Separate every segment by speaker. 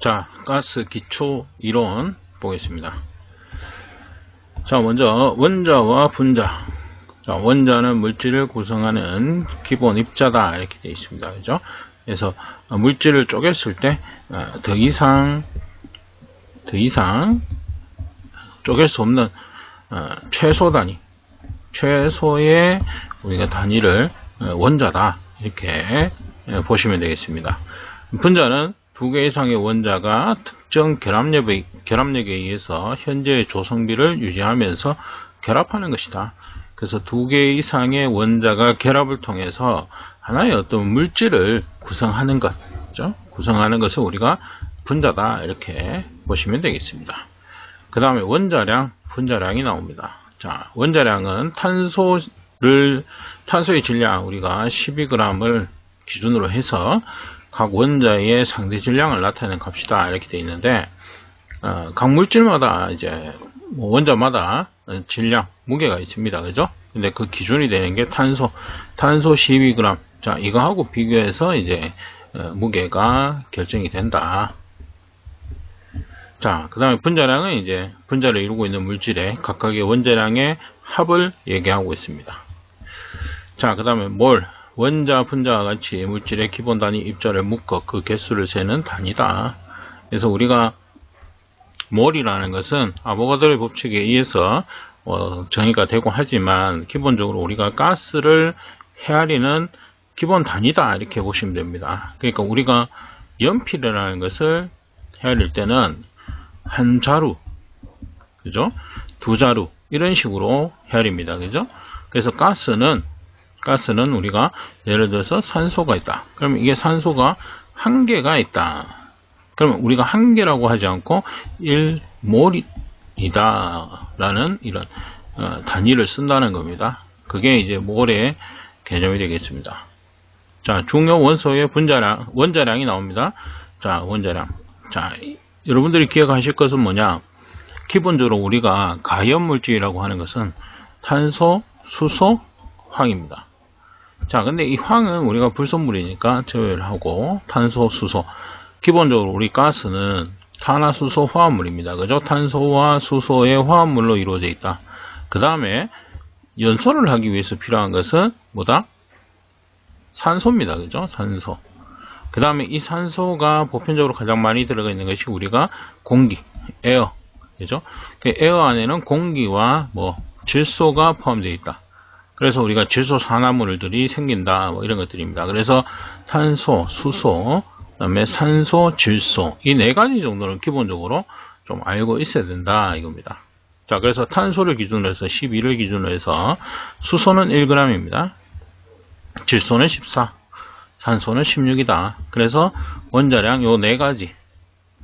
Speaker 1: 자, 가스 기초 이론 보겠습니다. 자, 먼저 원자와 분자. 자, 원자는 물질을 구성하는 기본 입자다 이렇게 되어 있습니다. 그죠? 그래서 물질을 쪼갰을 때 더 이상 쪼갤 수 없는 최소 단위, 최소의 우리가 단위를 원자다 이렇게 보시면 되겠습니다. 분자는 두 개 이상의 원자가 특정 결합력에 의해서 현재의 조성비를 유지하면서 결합하는 것이다. 그래서 두 개 이상의 원자가 결합을 통해서 하나의 어떤 물질을 구성하는 것, 그죠? 구성하는 것을 우리가 분자다 이렇게 보시면 되겠습니다. 그 다음에 원자량, 분자량이 나옵니다. 자, 원자량은 탄소의 질량 우리가 12g을 기준으로 해서 각 원자의 상대 질량을 나타내는 값이다 이렇게 되어 있는데 각 물질마다 이제 원자마다 질량, 무게가 있습니다. 그죠? 근데 그 기준이 되는 게 탄소 12g. 자, 이거하고 비교해서 이제 무게가 결정이 된다. 자, 그 다음에 분자량은 이제 분자를 이루고 있는 물질의 각각의 원자량의 합을 얘기하고 있습니다. 자, 그 다음에 몰, 원자, 분자와 같이 물질의 기본 단위 입자를 묶어 그 개수를 세는 단위다. 그래서 우리가 몰이라는 것은 아보가드로의 법칙에 의해서 정의가 되고 하지만 기본적으로 우리가 가스를 헤아리는 기본 단위다 이렇게 보시면 됩니다. 그러니까 우리가 연필이라는 것을 헤아릴 때는 한 자루, 그죠? 두 자루 이런 식으로 헤아립니다. 그죠? 그래서 가스는 우리가 예를 들어서 산소가 있다. 그러면 이게 산소가 한 개가 있다. 그러면 우리가 한 개라고 하지 않고 1몰이다 라는 이런 단위를 쓴다는 겁니다. 그게 이제 몰의 개념이 되겠습니다. 자, 중요 원소의 원자량이 나옵니다. 자, 원자량. 자, 여러분들이 기억하실 것은 뭐냐? 기본적으로 우리가 가연물질이라고 하는 것은 탄소, 수소, 황입니다. 자, 근데 이 황은 우리가 불순물이니까 제외를 하고 탄소, 수소. 기본적으로 우리 가스는 탄화수소 화합물입니다. 그죠? 탄소와 수소의 화합물로 이루어져 있다. 그 다음에 연소를 하기 위해서 필요한 것은 뭐다? 산소입니다. 그죠? 산소. 그 다음에 이 산소가 보편적으로 가장 많이 들어가 있는 것이 우리가 공기, 에어. 그죠? 그 에어 안에는 공기와 질소가 포함되어 있다. 그래서 우리가 질소 산화물들이 생긴다. 이런 것들입니다. 그래서 탄소, 수소, 그 다음에 산소, 질소. 이 네 가지 정도는 기본적으로 좀 알고 있어야 된다. 이겁니다. 자, 그래서 탄소를 기준으로 해서 12를 기준으로 해서 수소는 1g입니다. 질소는 14. 산소는 16이다. 그래서 원자량 요 네 가지.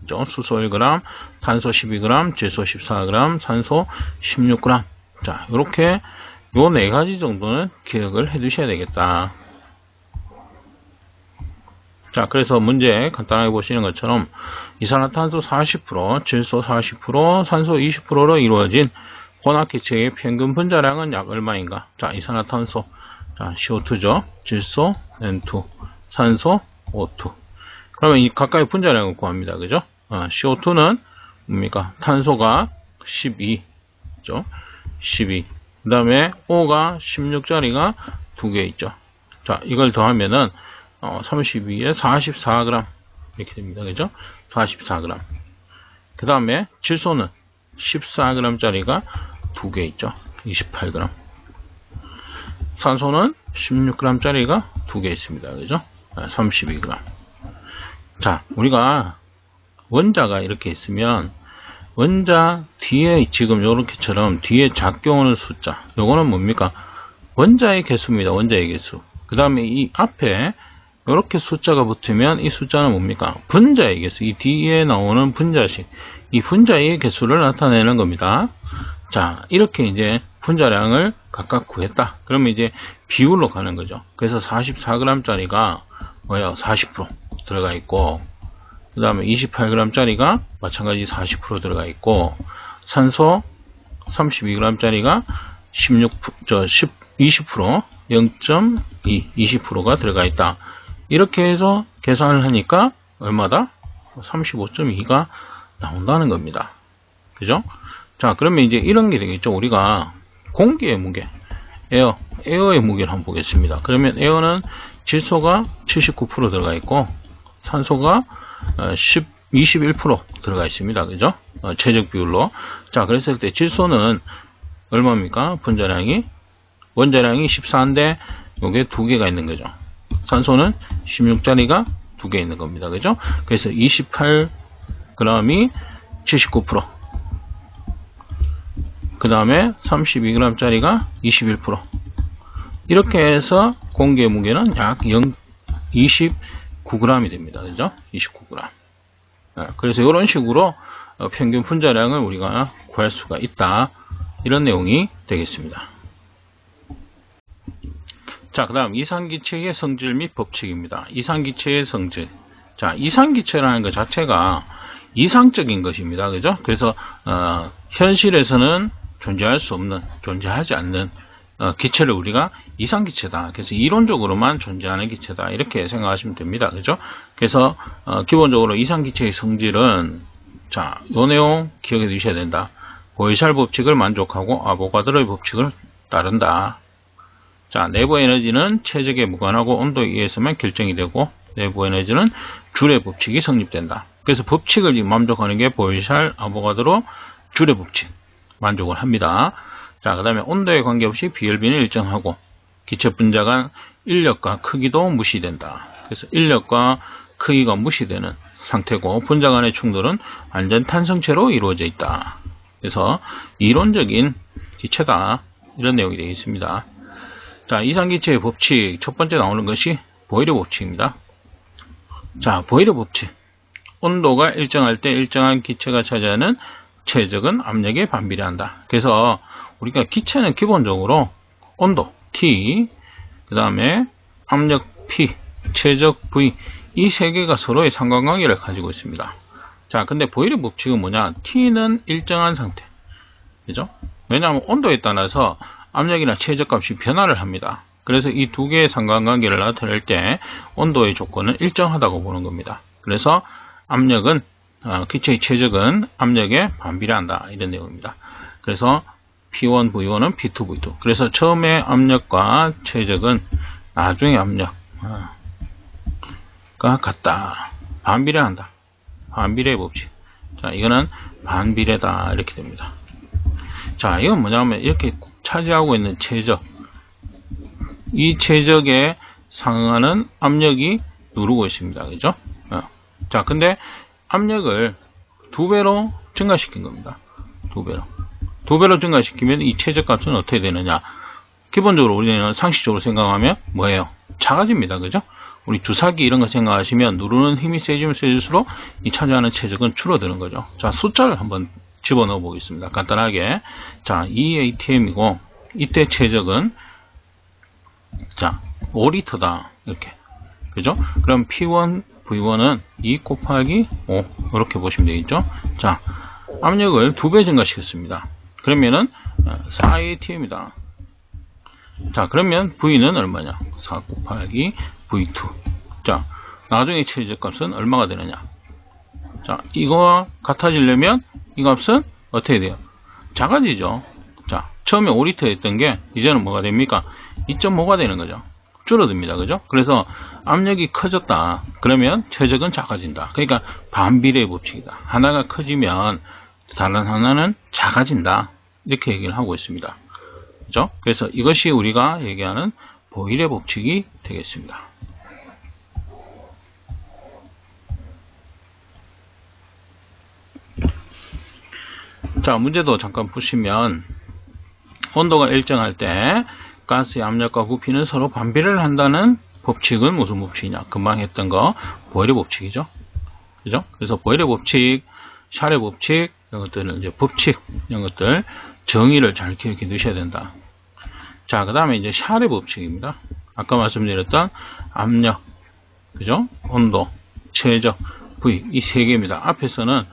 Speaker 1: 수소 1g, 탄소 12g, 질소 14g, 산소 16g. 자, 이렇게 요 네 가지 정도는 기억을 해 두셔야 되겠다. 자, 그래서 문제 간단하게 보시는 것처럼 이산화탄소 40%, 질소 40%, 산소 20%로 이루어진 혼합기체의 평균 분자량은 약 얼마인가? 자, 이산화탄소, 자, CO2죠. 질소, N2, 산소, O2. 그러면 이 각각의 분자량을 구합니다. 그죠? CO2는 뭡니까? 탄소가 12죠. 12. 그 다음에 O가 16짜리가 두 개 있죠. 자, 이걸 더하면은 32에 44g 이렇게 됩니다. 그죠? 44g. 그 다음에 질소는 14g짜리가 두 개 있죠. 28g. 산소는 16g짜리가 두 개 있습니다. 그죠? 32g. 자, 우리가 원자가 이렇게 있으면 원자 뒤에 지금 요렇게처럼 뒤에 작게 오는 숫자, 요거는 뭡니까? 원자의 개수입니다. 원자의 개수. 그 다음에 이 앞에 이렇게 숫자가 붙으면 이 숫자는 뭡니까? 분자의 개수. 이 뒤에 나오는 분자식. 이 분자의 개수를 나타내는 겁니다. 자, 이렇게 이제 분자량을 각각 구했다. 그러면 이제 비율로 가는 거죠. 그래서 44g짜리가 뭐야? 40% 들어가 있고, 그 다음에 28g짜리가 마찬가지 40% 들어가 있고, 산소 32g짜리가 20%, 0.2, 20%가 들어가 있다. 이렇게 해서 계산을 하니까 얼마다? 35.2가 나온다는 겁니다. 그죠? 자, 그러면 이제 이런 게 되겠죠. 우리가 공기의 무게, 에어의 무게를 한번 보겠습니다. 그러면 에어는 질소가 79% 들어가 있고 산소가 21% 들어가 있습니다. 그죠? 최적 비율로. 자, 그랬을 때 질소는 얼마입니까? 분자량이, 원자량이 14인데 요게 2개가 있는 거죠. 산소는 16짜리가 2개 있는 겁니다. 그죠? 그래서 28g이 79%, 그 다음에 32g짜리가 21%. 이렇게 해서 공기의 무게는 약 29g이 됩니다. 그죠? 29g. 그래서 이런 식으로 평균 분자량을 우리가 구할 수가 있다. 이런 내용이 되겠습니다. 자, 그 다음 이상기체의 성질 및 법칙입니다. 이상기체의 성질. 자, 이상기체라는 것 자체가 이상적인 것입니다. 그죠? 그래서 현실에서는 존재하지 않는 기체를 우리가 이상기체다. 그래서 이론적으로만 존재하는 기체다. 이렇게 생각하시면 됩니다. 그죠? 그래서 기본적으로 이상기체의 성질은, 자, 요 내용 기억해 두셔야 된다. 보이샬 법칙을 만족하고 아보가드로의 법칙을 따른다. 자, 내부 에너지는 최적에 무관하고 온도에 의해서만 결정이 되고 내부 에너지는 줄의 법칙이 성립된다. 그래서 법칙을 만족하는 게 보이샬, 아보가드로, 줄의 법칙 만족을 합니다. 자, 그 다음에 온도에 관계없이 비열비는 일정하고 기체 분자 간 인력과 크기도 무시된다. 그래서 인력과 크기가 무시되는 상태고 분자 간의 충돌은 완전 탄성체로 이루어져 있다. 그래서 이론적인 기체다. 이런 내용이 되어 있습니다. 자, 이상기체의 법칙 첫 번째 나오는 것이 보일의 법칙입니다. 자, 보일의 법칙. 온도가 일정할 때 일정한 기체가 차지하는 최적은 압력에 반비례한다. 그래서 우리가 기체는 기본적으로 온도 T, 그 다음에 압력 P, 최적 V, 이 세 개가 서로의 상관관계를 가지고 있습니다. 자, 근데 보일의 법칙은 뭐냐? T는 일정한 상태. 그죠? 왜냐하면 온도에 따라서 압력이나 최저값이 변화를 합니다. 그래서 이 두 개의 상관관계를 나타낼 때 온도의 조건은 일정하다고 보는 겁니다. 그래서 압력은, 기체의 최적은 압력에 반비례한다. 이런 내용입니다. 그래서 P1, V1은 P2, V2. 그래서 처음에 압력과 최적은 나중에 압력과 같다. 반비례한다. 반비례 법칙. 자, 이거는 반비례다. 이렇게 됩니다. 자, 이건 뭐냐면 이렇게 차지하고 있는 최적, 이 최적에 상응하는 압력이 누르고 있습니다. 그죠? 자, 근데 압력을 2배로 증가시킨 겁니다. 2배로 증가시키면 이 최적값은 어떻게 되느냐? 기본적으로 우리는 상식적으로 생각하면 뭐예요? 작아집니다. 그죠? 우리 주사기 이런 거 생각하시면 누르는 힘이 세지면 세질수록 이 차지하는 최적은 줄어드는 거죠. 자, 숫자를 한번 집어넣어 보겠습니다. 간단하게. 자, 2atm이고 이때 최적은, 자, 5리터다. 이렇게. 그죠? 그럼 P1, V1은 2 곱하기 5. 이렇게 보시면 되겠죠? 자, 압력을 2배 증가시켰습니다. 그러면은 4atm이다. 자, 그러면 V는 얼마냐? 4 곱하기 V2. 자, 나중에 최저값은 얼마가 되느냐? 자, 이거와 같아지려면 이 값은 어떻게 돼요? 작아지죠. 자, 처음에 5리터였던 게 이제는 뭐가 됩니까? 2.5가 되는 거죠. 줄어듭니다. 그죠? 그래서 압력이 커졌다. 그러면 최적은 작아진다. 그러니까 반비례의 법칙이다. 하나가 커지면 다른 하나는 작아진다. 이렇게 얘기를 하고 있습니다. 그죠? 그래서 이것이 우리가 얘기하는 보일의 법칙이 되겠습니다. 자, 문제도 잠깐 보시면 온도가 일정할 때 가스의 압력과 부피는 서로 반비례를 한다는 법칙은 무슨 법칙이냐? 금방 했던 거 보일의 법칙이죠. 그죠? 그래서 보일의 법칙, 샬의 법칙, 이런 것들은 이제 법칙, 이런 것들 정의를 잘 기억해 두셔야 된다. 자, 그 다음에 이제 샬의 법칙입니다. 아까 말씀드렸던 압력, 그죠? 온도, 최적, V 이 세 개입니다. 앞에서는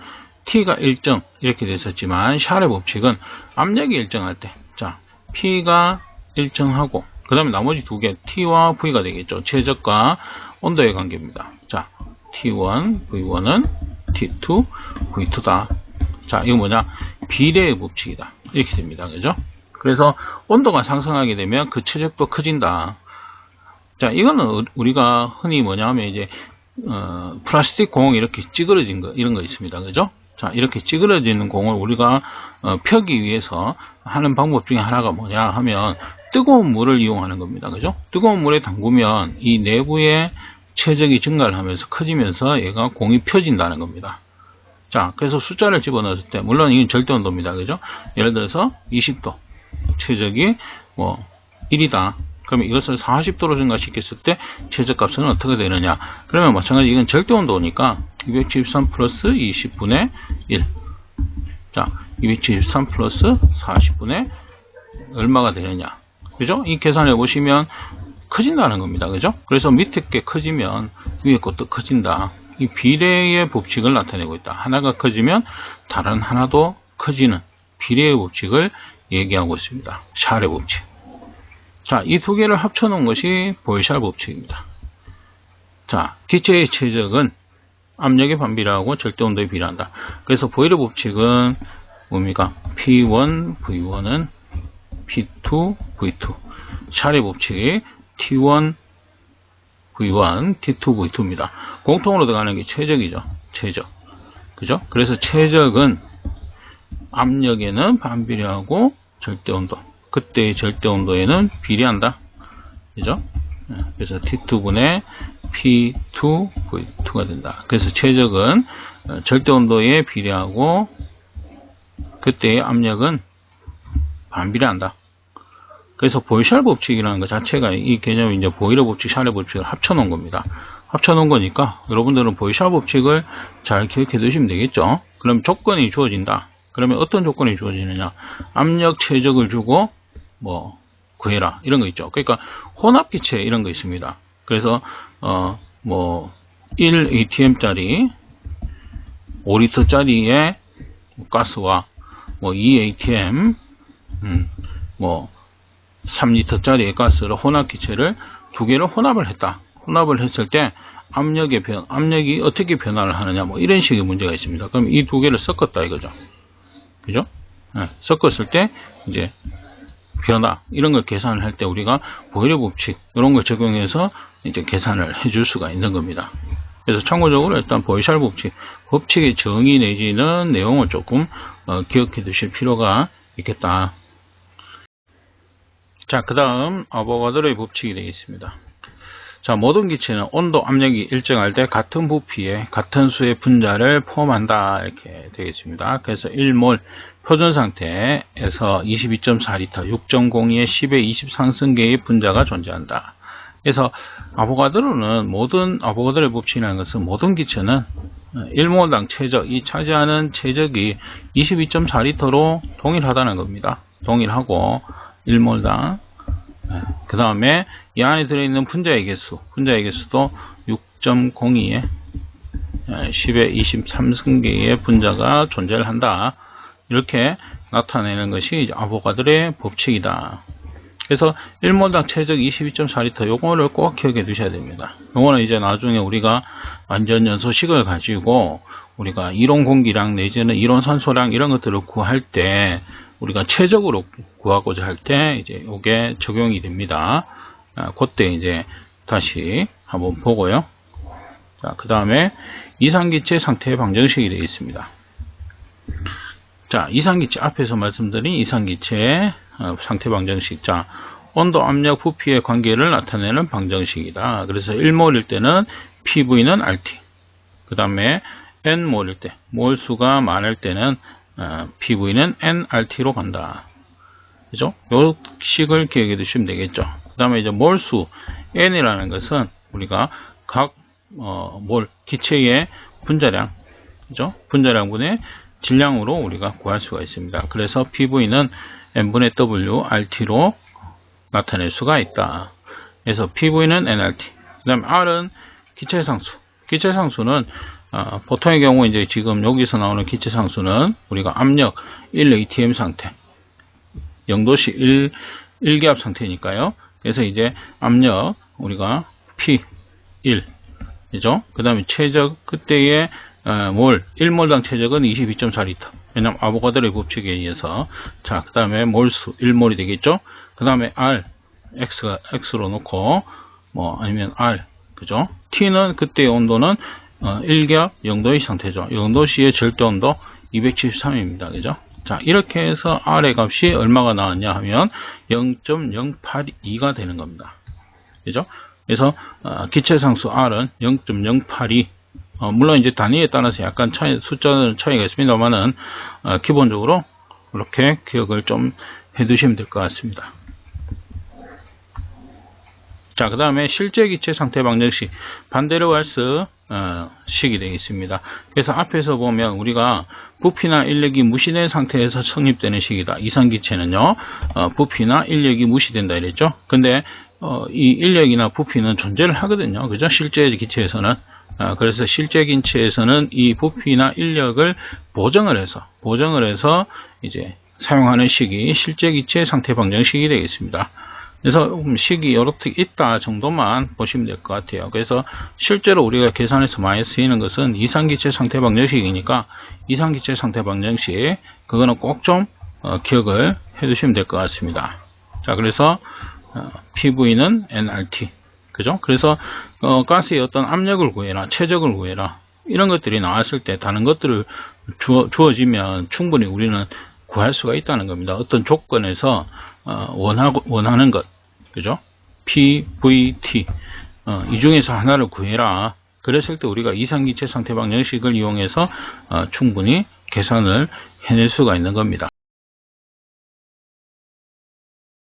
Speaker 1: T가 일정 이렇게 됐었지만 샬의 법칙은 압력이 일정할 때, 자, P가 일정하고 그 다음에 나머지 두 개 T와 V가 되겠죠. 최적과 온도의 관계입니다. 자, T1, V1은 T2 V2다. 자, 이거 뭐냐? 비례의 법칙이다. 이렇게 됩니다. 그죠? 그래서 온도가 상승하게 되면 그 최적도 커진다. 자, 이거는 우리가 흔히 뭐냐 하면 이제 플라스틱 공 이렇게 찌그러진 거 이런 거 있습니다. 그죠? 자, 이렇게 찌그러지는 공을 우리가 펴기 위해서 하는 방법 중에 하나가 뭐냐 하면 뜨거운 물을 이용하는 겁니다. 그죠? 뜨거운 물에 담그면 이 내부의 최적이 증가를 하면서 커지면서 얘가 공이 펴진다는 겁니다. 자, 그래서 숫자를 집어넣었을 때 물론 이건 절대 온도입니다. 그죠? 예를 들어서 20도 최적이 뭐 1이다. 그러면 이것을 40도로 증가시켰을 때 최저값은 어떻게 되느냐? 그러면 마찬가지 이건 절대 온도니까 273 플러스 20분의 1. 자, 273 플러스 40분의 얼마가 되느냐? 그죠? 이 계산해 보시면 커진다는 겁니다. 그죠? 그래서 밑에 게 커지면 위에 것도 커진다. 이 비례의 법칙을 나타내고 있다. 하나가 커지면 다른 하나도 커지는 비례의 법칙을 얘기하고 있습니다. 샬의 법칙. 자, 이 두 개를 합쳐놓은 것이 보이샬 법칙입니다. 자, 기체의 최적은 압력의 반비례하고 절대온도에 비례한다. 그래서 보일러 법칙은 뭡니까? P1 V1은 P2 V2. 샬의 법칙이 T1 V1, T2 V2입니다. 공통으로 들어가는 게 최적이죠. 최적. 그죠? 그래서 최적은 압력에는 반비례하고 절대온도. 그때의 절대온도에는 비례한다. 그죠? 그래서 T2분의 P2 V2가 된다. 그래서 최적은 절대온도에 비례하고 그때의 압력은 반비례한다. 그래서 보이샬 법칙이라는 것 자체가 이 개념이 이제 보일러 법칙, 샬의 법칙을 합쳐놓은 겁니다. 합쳐놓은 거니까 여러분들은 보이샬 법칙을 잘 기억해 두시면 되겠죠. 그럼 조건이 주어진다. 그러면 어떤 조건이 주어지느냐? 압력 최적을 주고 뭐 구해라 이런 거 있죠. 그러니까 혼합기체 이런 거 있습니다. 그래서 뭐 1atm짜리 5리터짜리의 가스와 뭐 2atm 뭐 3리터짜리의 가스를 혼합기체를 두 개를 혼합을 했다. 혼합을 했을 때 압력이 어떻게 변화를 하느냐 뭐 이런 식의 문제가 있습니다. 그럼 이 두 개를 섞었다 이거죠. 그죠? 네, 섞었을 때 이제 변화 이런 걸 계산을 할 때 우리가 보일러 법칙 이런 걸 적용해서 이제 계산을 해줄 수가 있는 겁니다. 그래서 참고적으로 일단 보이샬 법칙의 정의 내지는 내용을 조금 기억해 두실 필요가 있겠다. 자, 그 다음 아보가드로의 법칙이 되겠습니다. 자, 모든 기체는 온도, 압력이 일정할 때 같은 부피에 같은 수의 분자를 포함한다 이렇게 되겠습니다. 그래서 1몰 표준 상태에서 22.4L 6.02의 10의 20 상승계의 분자가 존재한다. 그래서 아보가드로의 법칙이라는 것은 모든 기체는 1몰당 최적, 이 차지하는 최적이 22.4L로 동일하다는 겁니다. 동일하고 1몰당 그 다음에 이 안에 들어있는 분자의 개수도 6.02의 10의 23승계의 분자가 존재를 한다. 이렇게 나타내는 것이 이제 아보가드로의 법칙이다. 그래서 1몰당 최적 22.4L 요거를 꼭 기억해 두셔야 됩니다. 요거는 이제 나중에 우리가 완전 연소식을 가지고 우리가 이론 공기량 내지는 이론 산소량 이런 것들을 구할 때 우리가 최적으로 구하고자 할 때 이제 요게 적용이 됩니다. 그때 이제 다시 한번 보고요. 자, 그 다음에 이상기체 상태 방정식이 되어 있습니다. 자, 이상기체 앞에서 말씀드린 이상기체의 상태 방정식. 자, 온도, 압력, 부피의 관계를 나타내는 방정식이다. 그래서 1몰일 때는 PV는 RT. 그 다음에 N몰일 때, 몰수가 많을 때는 PV는 nRT로 간다. 그죠? 요 식을 기억해 두시면 되겠죠. 그 다음에 이제 몰수 N이라는 것은 우리가 각 몰 기체의 분자량, 그죠? 분자량분의 질량으로 우리가 구할 수가 있습니다. 그래서 PV는 N분의 W RT로 나타낼 수가 있다. 그래서 PV는 nRT. 그 다음에 R은 기체상수. 기체상수는 보통의 경우 이제 지금 여기서 나오는 기체상수는 우리가 압력 1atm 상태, 영도시 1기압 상태니까요. 그래서 이제 압력 우리가 P1, 그죠? 그 다음에 최적 그때의 몰 1몰당 최적은 22.4리터. 왜냐면 아보가드로의 법칙에 의해서. 자, 그 다음에 몰수 1몰이 되겠죠. 그 다음에 R X로 놓고 뭐 아니면 R, 그죠? T는 그때의 온도는 1기압 0도의 상태죠. 0도시의 절대 온도 273입니다. 그죠? 자, 이렇게 해서 R의 값이 얼마가 나왔냐 하면 0.082가 되는 겁니다. 그죠? 그래서 기체상수 R은 0.082. 물론 이제 단위에 따라서 약간 숫자는 차이가 있습니다만은 기본적으로 이렇게 기억을 좀 해두시면 될 것 같습니다. 자, 그 다음에 실제 기체 상태 방정식 반데르왈스 식이 되겠습니다. 그래서 앞에서 보면 우리가 부피나 인력이 무시된 상태에서 성립되는 식이다. 이산기체는요, 부피나 인력이 무시된다 이랬죠. 근데 이 인력이나 부피는 존재를 하거든요. 그죠? 실제 기체에서는. 그래서 실제 기체에서는 이 부피나 인력을 보정을 해서 이제 사용하는 식이 실제 기체 상태 방정식이 되겠습니다. 그래서 식이 이렇게 있다 정도만 보시면 될 것 같아요. 그래서 실제로 우리가 계산에서 많이 쓰이는 것은 이산기체 상태 방정식이니까 이산기체 상태 방정식 그거는 꼭 좀 기억을 해 두시면 될 것 같습니다. 자, 그래서 PV는 nRT, 그죠? 그래서 가스의 어떤 압력을 구해라, 최적을 구해라, 이런 것들이 나왔을 때 다른 것들을 주어지면 충분히 우리는 구할 수가 있다는 겁니다. 어떤 조건에서 원하는 것, 그죠? P, V, T 이 중에서 하나를 구해라. 그랬을 때 우리가 이산기체 상태 방정식을 이용해서 충분히 계산을 해낼 수가 있는 겁니다.